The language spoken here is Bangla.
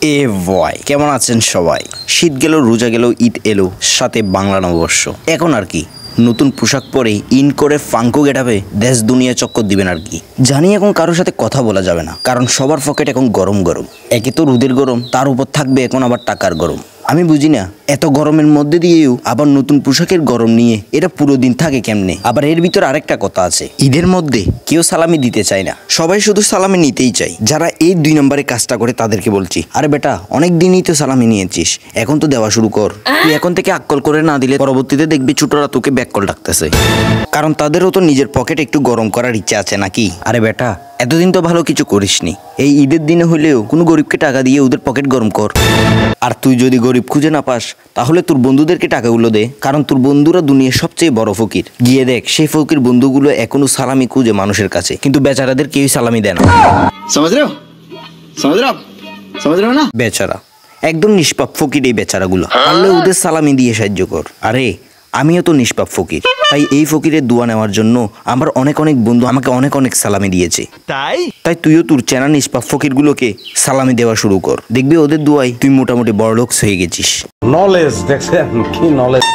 এ ভয়, কেমন আছেন সবাই? শীত গেল, রোজা গেল, ঈদ এলো, সাথে বাংলা নববর্ষ। এখন আর কি নতুন পোশাক পরে ইন করে ফাঙ্কো গেটাবে দেশ দুনিয়া চক্কর দিবেন আর কি। জানি এখন কারোর সাথে কথা বলা যাবে না, কারণ সবার পকেট এখন গরম গরম। একে তো রোদের গরম, তার উপর থাকবে এখন আবার টাকার গরম। আমি বুঝি না এত গরমের মধ্যে দিয়েও আবার নতুন পোশাকের গরম নিয়ে এরা পুরো দিন থাকে কেমনে। আবার এর ভিতর আরেকটা কথা আছে, ঈদের মধ্যে কেউ সালামি দিতে চায় না, সবাই শুধু সালামি নিতেই চায়। যারা এই 2 নম্বরে কাজটা করে তাদেরকে বলছি, আরে বেটা অনেক দিনই তো সালামি নিয়েছিস, এখন তো দেওয়া শুরু কর। তুই এখন থেকে আক্কল করে না দিলে পরবর্তীতে দেখবি ছোটরা তোকে ব্যাককল ডাকতেছে, কারণ তাদেরও তো নিজের পকেট একটু গরম করার ইচ্ছা আছে নাকি। আরে বেটা এতদিন তো ভালো কিছু করিসনি, এই ঈদের দিনে হলেও কোনো গরিবকে টাকা দিয়ে ওদের পকেট গরম কর। আর তুই যদি গরিব খুঁজে না পাস তাহলে তোর বন্ধুদেরকে টাকাগুলো দে, কারণ তোর বন্ধুরা দুনিয়ার সবচেয়ে বড় ফকির। গিয়ে দেখ সেই ফকির বন্ধুগুলো এখনো সালামি খুঁজে মানুষের কাছে, কিন্তু বেচারাদের কেউই সালামি দেয় না। বেচারা একদম নিষ্পাপ ফকির এই বেচারাগুলো, পারলে ওদের সালামি দিয়ে সাহায্য কর। আরে আমিও তো নিষ্পাপ ফকির, তাই এই ফকিরের দোয়া নেওয়ার জন্য আমার অনেক অনেক বন্ধু আমাকে অনেক অনেক সালামি দিয়েছে। তাই তুইও তোর চেনা নিষ্পাপ ফকিরগুলোকে সালামি দেওয়া শুরু কর, দেখবি ওদের দোয়ায় তুই মোটামুটি বড়লোক হয়ে গেছিস। নলেজ দেখছেন কি নলেজ।